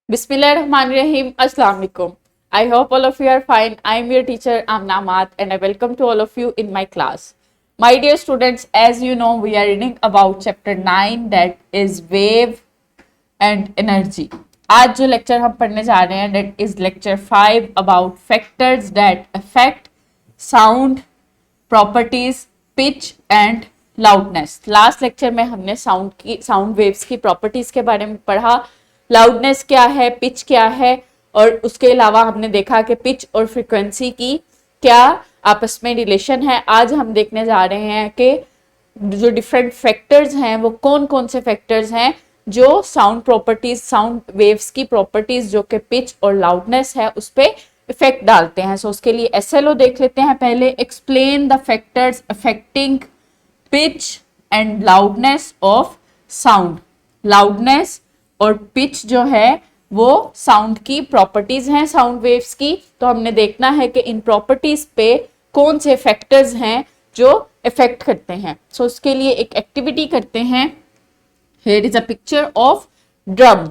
Bismillahirrahmanirrahim. Assalamu alaikum. I hope all of you are fine. I am your teacher Amna Amat and I welcome to all of you in my class. My dear students, as you know, we are reading about chapter 9 that is wave and energy. आज जो lecture हम पढ़ने जा रहे हैं that is lecture 5 about factors that affect sound properties, pitch and loudness. Last lecture में हमने sound waves की प्रॉपर्टीज के बारे में पढ़ा. लाउडनेस क्या है, पिच क्या है, और उसके अलावा हमने देखा कि पिच और फ्रीक्वेंसी की क्या आपस में रिलेशन है. आज हम देखने जा रहे हैं कि जो डिफरेंट फैक्टर्स हैं वो कौन कौन से फैक्टर्स हैं जो साउंड प्रॉपर्टीज, साउंड वेव्स की प्रॉपर्टीज जो कि पिच और लाउडनेस है उस पर इफेक्ट डालते हैं. सो उसके लिए एसएलओ देख लेते हैं पहले. Explain the factors affecting pitch and loudness of sound. Loudness और पिच जो है वो साउंड की प्रॉपर्टीज हैं, साउंड वेव्स की. तो हमने देखना है कि इन प्रॉपर्टीज पे कौन से फैक्टर्स हैं जो इफेक्ट करते हैं. सो उसके लिए एक एक्टिविटी करते हैं. Here is a picture of drum.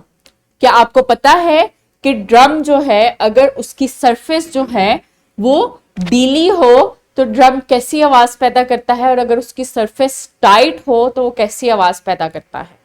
क्या आपको पता है कि ड्रम जो है अगर उसकी सरफेस जो है वो डीली हो तो ड्रम कैसी आवाज पैदा करता है, और अगर उसकी सरफेस टाइट हो तो वो कैसी आवाज पैदा करता है.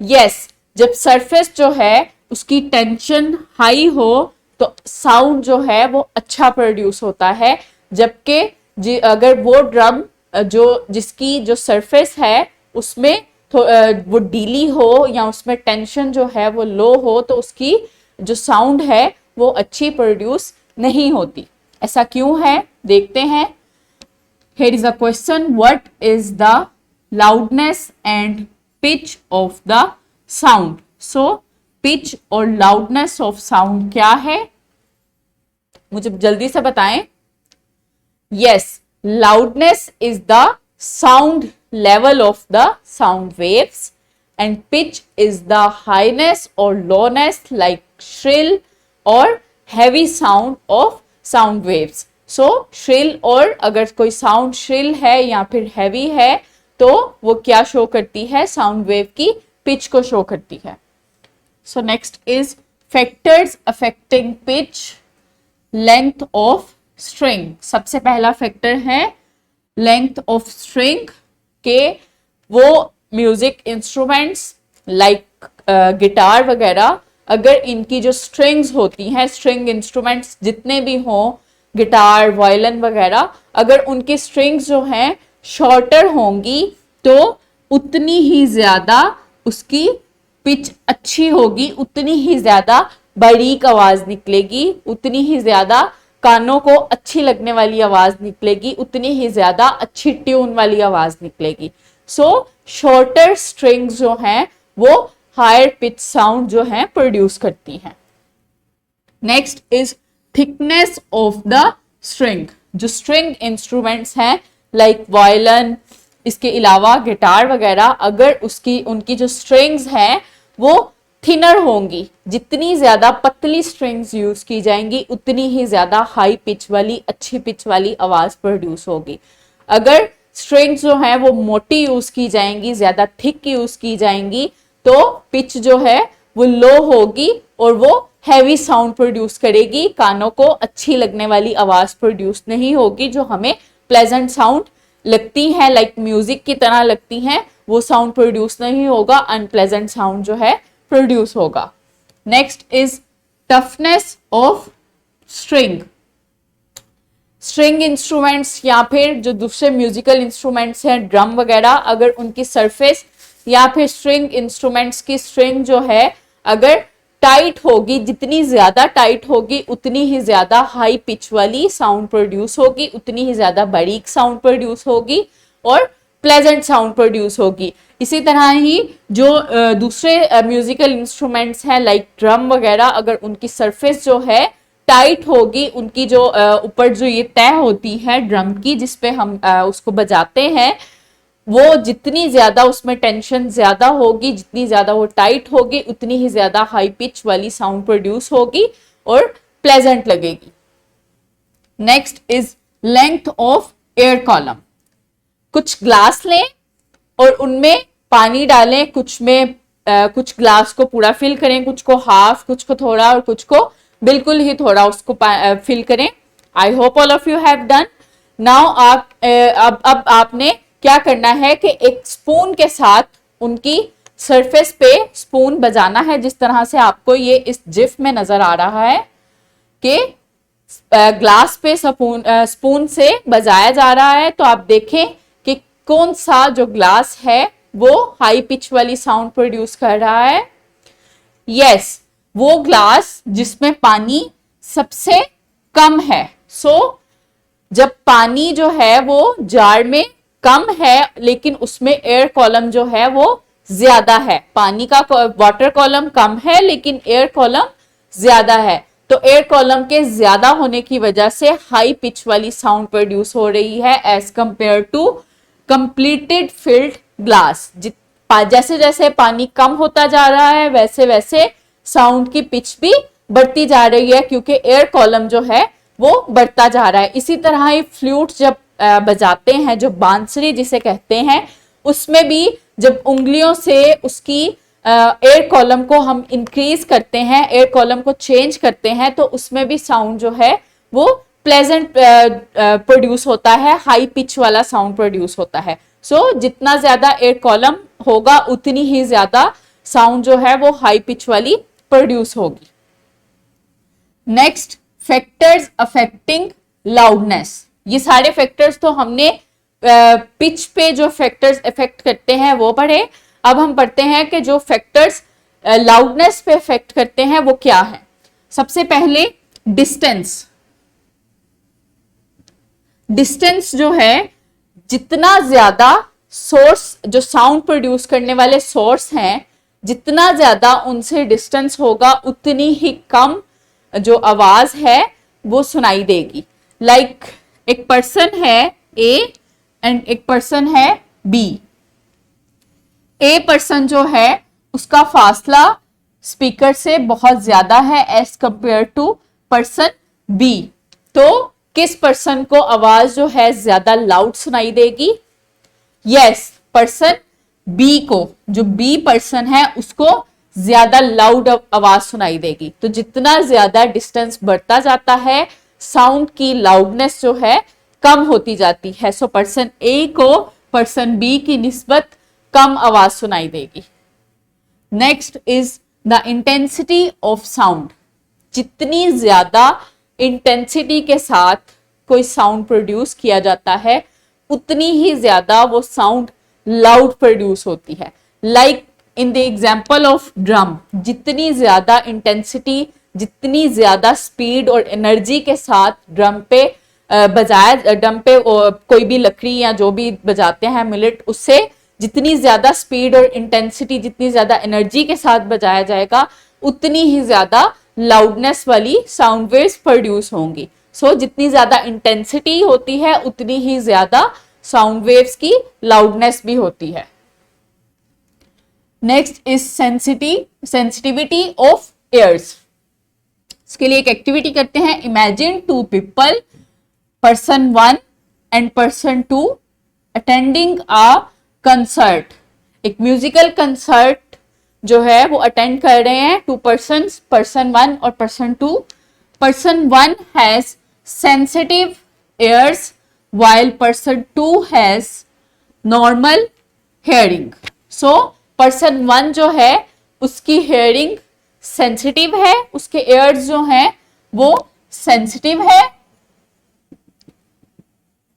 यस, जब सरफेस जो है उसकी टेंशन हाई हो तो साउंड जो है वो अच्छा प्रोड्यूस होता है, जबकि अगर वो ड्रम जो जिसकी जो सरफेस है उसमें वो डीली हो या उसमें टेंशन जो है वो लो हो तो उसकी जो साउंड है वो अच्छी प्रोड्यूस नहीं होती. ऐसा क्यों है देखते हैं. Here is a question. What is the loudness and pitch of the sound? So pitch और loudness of sound क्या है, मुझे जल्दी से बताएं. Yes, loudness is the sound level of the sound waves and pitch is the highness or lowness like shrill or heavy sound of sound waves. So shrill, और अगर कोई साउंड shrill है या फिर heavy है तो वो क्या शो करती है, साउंड वेव की पिच को शो करती है. So next is factors affecting pitch, length of string. सबसे पहला फैक्टर है length of string के वो म्यूजिक इंस्ट्रूमेंट्स लाइक गिटार वगैरह अगर इनकी जो स्ट्रिंग्स होती हैं, स्ट्रिंग इंस्ट्रूमेंट्स जितने भी हों, गिटार, वायलिन वगैरह, अगर उनकी स्ट्रिंग्स जो हैं शॉर्टर होंगी तो उतनी ही ज्यादा उसकी पिच अच्छी होगी, उतनी ही ज्यादा बारीक आवाज निकलेगी, उतनी ही ज्यादा कानों को अच्छी लगने वाली आवाज निकलेगी, उतनी ही ज्यादा अच्छी ट्यून वाली आवाज निकलेगी. सो शॉर्टर स्ट्रिंग्स जो हैं वो हायर पिच साउंड जो है प्रोड्यूस करती हैं. Next is thickness of the string. जो स्ट्रिंग इंस्ट्रूमेंट्स हैं लाइक वायलिन, इसके अलावा गिटार वगैरह, अगर उनकी जो स्ट्रिंग्स हैं वो थिनर होंगी, जितनी ज्यादा पतली स्ट्रिंग्स यूज की जाएंगी उतनी ही ज्यादा हाई पिच वाली, अच्छी पिच वाली आवाज प्रोड्यूस होगी. अगर स्ट्रिंग्स जो है वो मोटी यूज की जाएंगी, ज्यादा थिक यूज की जाएंगी तो पिच जो है वो लो होगी और वो हैवी साउंड प्रोड्यूस करेगी, कानों को अच्छी लगने वाली आवाज प्रोड्यूस नहीं होगी, जो हमें प्लेजेंट साउंड लगती है, लाइक म्यूजिक की तरह लगती हैं, वो साउंड प्रोड्यूस नहीं होगा, अनप्लेजेंट साउंड जो है प्रोड्यूस होगा. Next is toughness of string. String instruments या फिर जो दूसरे म्यूजिकल इंस्ट्रूमेंट्स हैं, ड्रम वगैरह, अगर उनकी सरफेस या फिर स्ट्रिंग इंस्ट्रूमेंट्स की स्ट्रिंग जो है अगर टाइट होगी, जितनी ज्यादा टाइट होगी उतनी ही ज्यादा हाई पिच वाली साउंड प्रोड्यूस होगी, उतनी ही ज्यादा बारीक साउंड प्रोड्यूस होगी और प्लेजेंट साउंड प्रोड्यूस होगी. इसी तरह ही जो दूसरे म्यूजिकल इंस्ट्रूमेंट्स हैं लाइक ड्रम वगैरह, अगर उनकी सरफेस जो है टाइट होगी, उनकी जो ऊपर जो ये तय होती है ड्रम की जिसपे हम उसको बजाते हैं, वो जितनी ज्यादा उसमें टेंशन ज्यादा होगी, जितनी ज्यादा वो टाइट होगी उतनी ही ज्यादा हाई पिच वाली साउंड प्रोड्यूस होगी और प्लेजेंट लगेगी. Next is length of air column. कुछ ग्लास लें और उनमें पानी डालें, कुछ में कुछ ग्लास को पूरा फिल करें, कुछ को हाफ, कुछ को थोड़ा और कुछ को बिल्कुल ही थोड़ा उसको फिल करें। I hope all of you have done. Now आप अब आपने क्या करना है कि एक स्पून के साथ उनकी सरफेस पे स्पून बजाना है, जिस तरह से आपको ये इस जिफ में नजर आ रहा है कि ग्लास पे स्पून से बजाया जा रहा है। तो आप देखें कि कौन सा जो ग्लास है वो हाई पिच वाली साउंड प्रोड्यूस कर रहा है। यस, वो ग्लास जिसमें पानी सबसे कम है। जब पानी जो है वो जार में कम है लेकिन उसमें एयर कॉलम जो है वो ज्यादा है, पानी का वाटर कॉलम कम है लेकिन एयर कॉलम ज्यादा है, तो एयर कॉलम के ज्यादा होने की वजह से हाई पिच वाली साउंड प्रोड्यूस हो रही है as compared to completed filled glass. जैसे जैसे पानी कम होता जा रहा है वैसे वैसे साउंड की पिच भी बढ़ती जा रही है क्योंकि एयर कॉलम जो है वो बढ़ता जा रहा है। इसी तरह ही फ्लूट जब बजाते हैं, जो बांसुरी जिसे कहते हैं, उसमें भी जब उंगलियों से उसकी एयर कॉलम को हम इंक्रीज करते हैं, एयर कॉलम को चेंज करते हैं, तो उसमें भी साउंड जो है वो प्लेजेंट प्रोड्यूस होता है, हाई पिच वाला साउंड प्रोड्यूस होता है। जितना ज्यादा एयर कॉलम होगा उतनी ही ज्यादा साउंड जो है वो हाई पिच वाली प्रोड्यूस होगी। Next, factors affecting loudness. ये सारे फैक्टर्स तो हमने पिच पे जो फैक्टर्स इफेक्ट करते हैं वो पढ़े। अब हम पढ़ते हैं कि जो फैक्टर्स लाउडनेस पे इफेक्ट करते हैं वो क्या है। सबसे पहले डिस्टेंस। डिस्टेंस जो है, जितना ज्यादा सोर्स, जो साउंड प्रोड्यूस करने वाले सोर्स हैं, जितना ज्यादा उनसे डिस्टेंस होगा उतनी ही कम जो आवाज है वो सुनाई देगी। लाइक एक पर्सन है ए एंड एक पर्सन है बी। ए पर्सन जो है उसका फासला स्पीकर से बहुत ज्यादा है as compared to person B. तो किस पर्सन को आवाज जो है ज्यादा लाउड सुनाई देगी? यस, पर्सन बी को, जो बी पर्सन है उसको ज्यादा लाउड आवाज सुनाई देगी। तो जितना ज्यादा डिस्टेंस बढ़ता जाता है साउंड की लाउडनेस जो है कम होती जाती है। पर्सन ए को पर्सन बी की निस्बत कम आवाज सुनाई देगी। Next is the intensity of sound. जितनी ज्यादा इंटेंसिटी के साथ कोई साउंड प्रोड्यूस किया जाता है उतनी ही ज्यादा वो साउंड लाउड प्रोड्यूस होती है। Like in the example of drum, जितनी ज्यादा इंटेंसिटी, जितनी ज्यादा स्पीड और एनर्जी के साथ ड्रम पे बजाया, ड्रम पे कोई भी लकड़ी या जो भी बजाते हैं मिलेट, उससे जितनी ज्यादा स्पीड और इंटेंसिटी, जितनी ज्यादा एनर्जी के साथ बजाया जाएगा उतनी ही ज्यादा लाउडनेस वाली साउंड वेव्स प्रोड्यूस होंगी। जितनी ज्यादा इंटेंसिटी होती है उतनी ही ज्यादा साउंड वेव्स की लाउडनेस भी होती है। Next is sensitivity of ears. इसके लिए एक एक्टिविटी करते हैं। Imagine two people, person 1 and person 2 attending a concert. एक म्यूजिकल कंसर्ट जो है वो अटेंड कर रहे हैं टू पर्सन्स, पर्सन 1 और person 2। Person 1 has sensitive ears while person 2 has normal hearing. So person 1 जो है उसकी hearing सेंसिटिव है, उसके ears जो हैं वो सेंसिटिव है,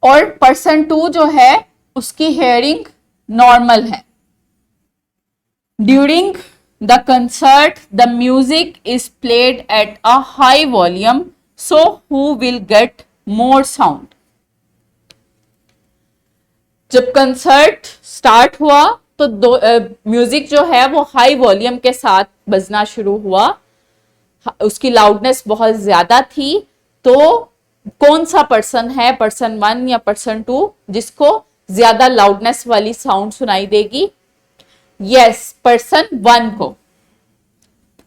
और पर्सन 2 जो है उसकी hearing नॉर्मल है. During the concert, the music is played at a high volume, so who will get more sound? जब कंसर्ट स्टार्ट हुआ तो म्यूजिक जो है वो हाई वॉल्यूम के साथ बजना शुरू हुआ, उसकी लाउडनेस बहुत ज्यादा थी. तो कौन सा पर्सन है, पर्सन 1 या पर्सन 2, जिसको ज्यादा लाउडनेस वाली साउंड सुनाई देगी? यस, पर्सन 1 को,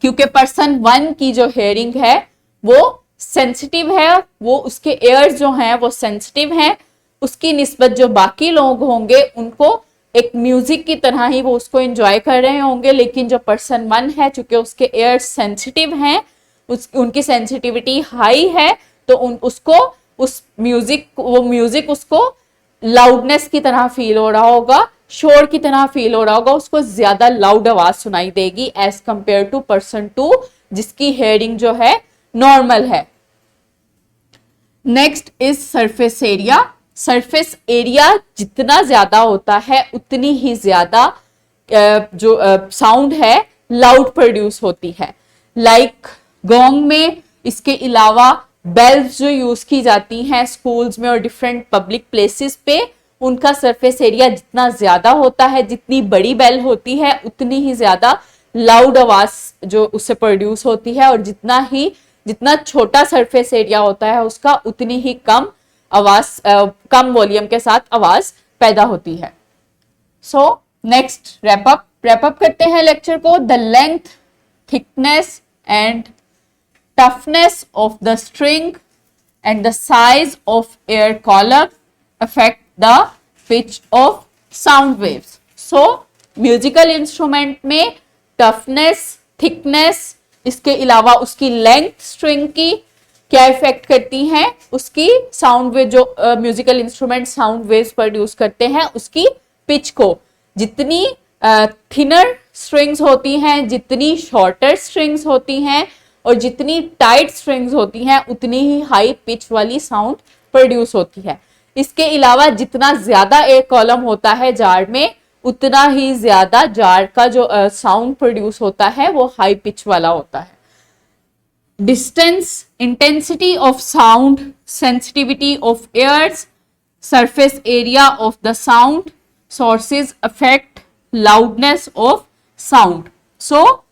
क्योंकि पर्सन 1 की जो हेयरिंग है वो सेंसिटिव है, वो उसके एयर्स जो हैं वो सेंसिटिव हैं. उसकी निस्बत जो बाकी लोग होंगे उनको एक म्यूजिक की तरह ही वो उसको एंजॉय कर रहे होंगे, लेकिन जो पर्सन 1 है, चूंकि उसके एयर सेंसिटिव हैं, उनकी सेंसिटिविटी हाई है, तो उसको उस म्यूजिक उसको लाउडनेस की तरह फील हो रहा होगा, शोर की तरह फील हो रहा होगा, उसको ज्यादा लाउड आवाज सुनाई देगी एज कंपेयर टू पर्सन 2 जिसकी हेयरिंग जो है नॉर्मल है। Next is surface area. Surface area जितना ज्यादा होता है उतनी ही ज्यादा जो साउंड है लाउड प्रोड्यूस होती है। लाइक गोंग में, इसके अलावा बेल्स जो यूज की जाती हैं स्कूल्स में और डिफरेंट पब्लिक प्लेसेस पे, उनका सरफेस एरिया जितना ज्यादा होता है, जितनी बड़ी बेल होती है उतनी ही ज्यादा लाउड आवाज जो उससे प्रोड्यूस होती है, और जितना छोटा सरफेस एरिया होता है उसका उतनी ही कम आवाज कम वॉल्यूम के साथ आवाज पैदा होती है। सो नेक्स्ट रैपअप करते हैं लेक्चर को। The length, thickness and toughness of the string and the size of air column affect the pitch of sound waves. So musical instrument में टफनेस, थिकनेस, इसके अलावा उसकी लेंथ स्ट्रिंग की क्या effect करती हैं, उसकी साउंड वेव, जो musical instrument sound waves produce करते हैं उसकी पिच को। जितनी थिनर स्ट्रिंग्स होती हैं, जितनी शॉर्टर स्ट्रिंग्स होती हैं और जितनी टाइट स्ट्रिंग्स होती हैं उतनी ही हाई पिच वाली साउंड प्रोड्यूस होती है। इसके अलावा जितना ज्यादा एयर कॉलम होता है जार में, उतना ही ज्यादा जार का जो साउंड प्रोड्यूस होता है वो हाई पिच वाला होता है। Distance, intensity of sound, sensitivity of ears, surface area of the sound sources affect loudness of sound. So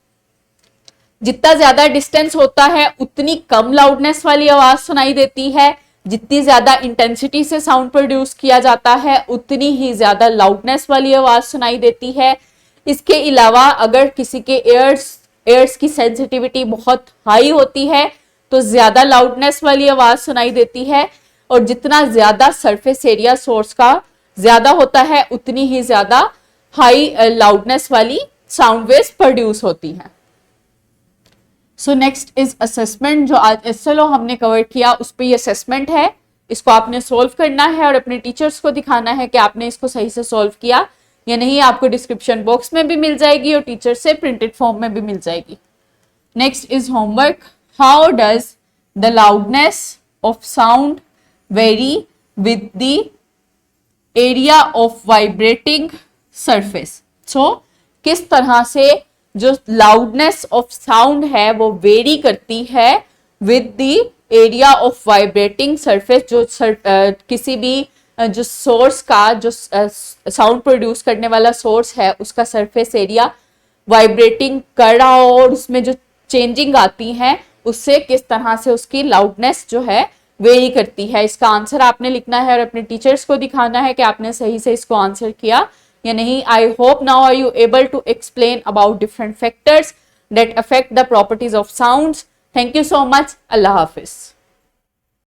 जितना ज्यादा डिस्टेंस होता है उतनी कम लाउडनेस वाली आवाज सुनाई देती है, जितनी ज्यादा इंटेंसिटी से साउंड प्रोड्यूस किया जाता है उतनी ही ज्यादा लाउडनेस वाली आवाज सुनाई देती है। इसके अलावा अगर किसी के एयर्स की सेंसिटिविटी बहुत हाई होती है तो ज्यादा लाउडनेस वाली आवाज सुनाई देती है, और जितना ज्यादा सरफेस एरिया सोर्स का ज्यादा होता है उतनी ही ज्यादा हाई लाउडनेस वाली साउंड वेव्स प्रोड्यूस होती हैं। So next is assessment. जो आज एसएलओ हमने कवर किया उस पर ये असेसमेंट है, इसको आपने सोल्व करना है और अपने टीचर्स को दिखाना है कि आपने इसको सही से सोल्व किया या नहीं। आपको डिस्क्रिप्शन बॉक्स में भी मिल जाएगी और टीचर से प्रिंटेड फॉर्म में भी मिल जाएगी। Next is homework. How does the loudness of sound vary with the area of vibrating surface. So किस तरह से जो लाउडनेस ऑफ साउंड है वो वेरी करती है with the area of vibrating surface. जो किसी भी जो सोर्स का, जो साउंड प्रोड्यूस करने वाला सोर्स है उसका सरफेस एरिया वाइब्रेटिंग कर रहा हो और उसमें जो चेंजिंग आती है उससे किस तरह से उसकी लाउडनेस जो है वेरी करती है। इसका आंसर आपने लिखना है और अपने टीचर्स को दिखाना है कि आपने सही से इसको आंसर किया या नहीं। I hope now are you able to explain about different factors that affect the properties of sounds. Thank you so much. Allah Hafiz.